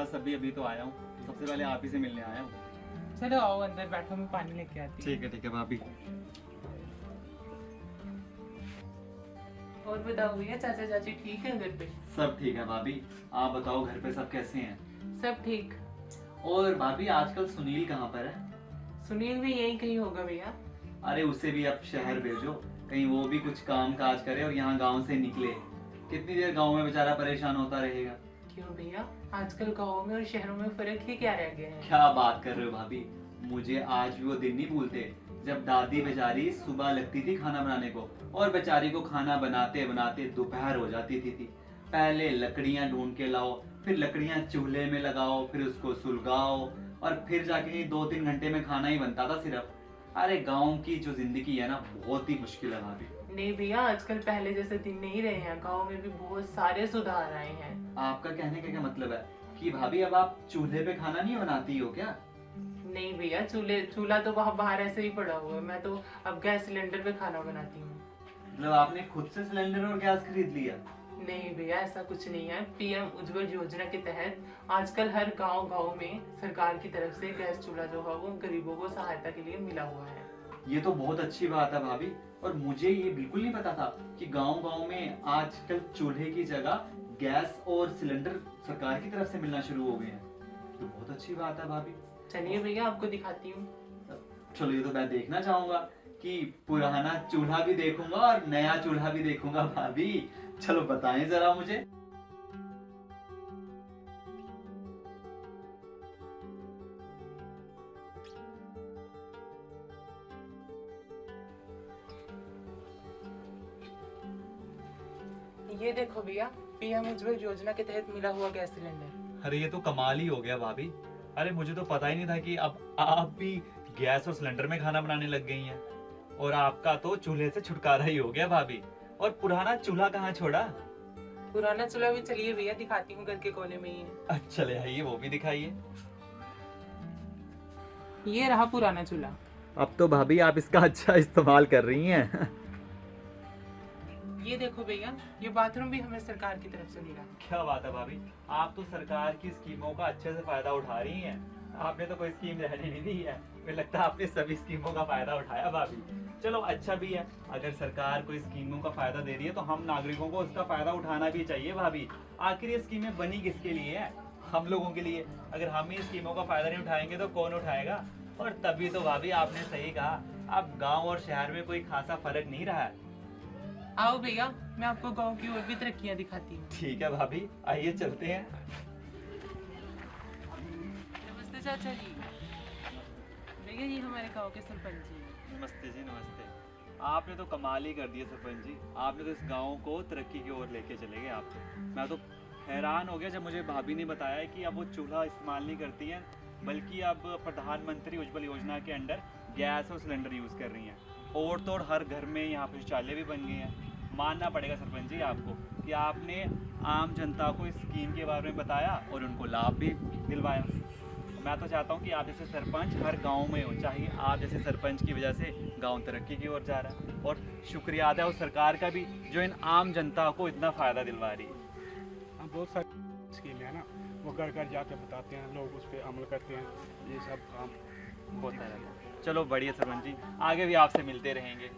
बस अभी तो आया हूँ। सबसे पहले आप ही से मिलने आया हूँ। चलो आओ अंदर बैठो, मैं पानी लेके आती हूँ। ठीक है भाभी। और बताओ भैया, चाचा चाची ठीक है घर पे? सब ठीक है भाभी। आप बताओ घर पे सब कैसे हैं? सब ठीक। और भाभी आजकल सुनील कहाँ पर है? सुनील भी यही कहीं होगा भैया। अरे उसे भी अब शहर भेजो, कहीं वो भी कुछ काम काज करे और यहाँ गांव से निकले। कितनी देर गांव में बेचारा परेशान होता रहेगा। क्यों भैया, आजकल गाँव में और शहरों में फर्क ही क्या रह गया है? क्या बात कर रहे हो भाभी, मुझे आज भी वो दिन नहीं भूलते जब दादी बेचारी सुबह लगती थी खाना बनाने को और बेचारी को खाना बनाते बनाते दोपहर हो जाती थी। पहले लकड़ियां ढूंढ के लाओ, फिर लकड़ियां चूल्हे में लगाओ, फिर उसको सुलगाओ और फिर जाके 2-3 घंटे में खाना ही बनता था सिर्फ। अरे गांव की जो जिंदगी है ना, बहुत ही मुश्किल है भाभी। नहीं भैया, आजकल पहले जैसे दिन नहीं रहे हैं, गाँव में भी बहुत सारे सुधार आए हैं। आपका कहने का क्या मतलब है कि भाभी अब आप चूल्हे पे खाना नहीं बनाती हो क्या? नहीं भैया, चूल्हा तो वहाँ बाहर ऐसे ही पड़ा हुआ है। मैं तो अब गैस सिलेंडर पे खाना बनाती हूँ। मतलब आपने खुद से सिलेंडर और गैस खरीद लिया? नहीं भैया, ऐसा कुछ नहीं है। पीएम उज्ज्वल योजना के तहत आजकल हर गांव में सरकार की तरफ से गैस चूल्हा जो है वो गरीबों को सहायता के लिए मिला हुआ है। ये तो बहुत अच्छी बात है भाभी। और मुझे ये बिल्कुल नहीं पता था कि गांव में आजकल चूल्हे की जगह गैस और सिलेंडर सरकार की तरफ से मिलना शुरू हो गए हैं। तो बहुत अच्छी बात है भाभी। चलिए भैया, आपको दिखाती हूँ। चलो, ये तो मैं देखना चाहूंगा कि पुराना चूल्हा भी देखूंगा और नया चूल्हा भी देखूंगा भाभी। चलो बताएं जरा मुझे। ये देखो भैया, पीएम उज्ज्वल योजना के तहत मिला हुआ गैस सिलेंडर। अरे ये तो कमाल ही हो गया भाभी। अरे मुझे तो पता ही नहीं था कि अब आप भी गैस और सिलेंडर में खाना बनाने लग गई हैं। और आपका तो चूल्हे से छुटकारा ही हो गया भाभी। और पुराना चूल्हा कहाँ छोड़ा? पुराना चूल्हा भी चलिए भैया, दिखाती हूँ, घर के कोने में ही है। अच्छा ले आइए, वो भी दिखाइए। ये रहा पुराना चूल्हा। अब तो भाभी आप इसका अच्छा इस्तेमाल कर रही हैं। ये देखो भैया, ये बाथरूम भी हमें सरकार की तरफ से मिला। क्या बात है भाभी, आप तो सरकार की स्कीमों का अच्छे से फायदा उठा रही हैं। आपने तो कोई स्कीम रहने नहीं दी है। मुझे लगता है आपने सभी स्कीमों का फायदा उठाया भाभी। चलो अच्छा भी है, अगर सरकार कोई स्कीमों का फायदा दे रही है तो हम नागरिकों को उसका फायदा उठाना भी चाहिए भाभी। आखिर ये स्कीमें बनी किसके लिए है? हम लोगों के लिए। अगर हम ही स्कीमों का फायदा नहीं उठाएंगे तो कौन उठाएगा? और तभी तो भाभी आपने सही कहा, अब गाँव और शहर में कोई खासा फर्क नहीं रहा है। आओ भैया, मैं आपको गांव की और भी तरक्कियां दिखाती हूँ। ठीक है भाभी, आइए चलते हैं। नमस्ते चाचा जी। भैया, ये हमारे गांव के सरपंच जी। नमस्ते जी, नमस्ते। आपने तो कमाल ही कर दिया सरपंच जी। आपने तो इस गांव को तरक्की की ओर लेके चले गए। आप तो, मैं तो हैरान हो गया जब मुझे भाभी ने बताया कि अब वो चूल्हा इस्तेमाल नहीं करती हैं, बल्कि अब प्रधानमंत्री उज्ज्वल योजना के अंडर गैस और सिलेंडर यूज़ कर रही हैं। और तो और हर घर में यहाँ पे शौचालय भी बन गए हैं। मानना पड़ेगा सरपंच जी आपको कि आपने आम जनता को इस स्कीम के बारे में बताया और उनको लाभ भी दिलवाया। मैं तो चाहता हूँ कि आप जैसे सरपंच हर गांव में हो। चाहिए आप जैसे सरपंच की वजह से गांव तरक्की की ओर जा रहा है। और शुक्रिया अदा है उस सरकार का भी जो इन आम जनता को इतना फ़ायदा दिलवा रही है। हम बहुत सारी स्कीम है ना, वो घर घर जाके बताते हैं, लोग उस पर अमल करते हैं। ये सब काम होता रहता है। चलो बढ़िया सरपंच जी, आगे भी आपसे मिलते रहेंगे।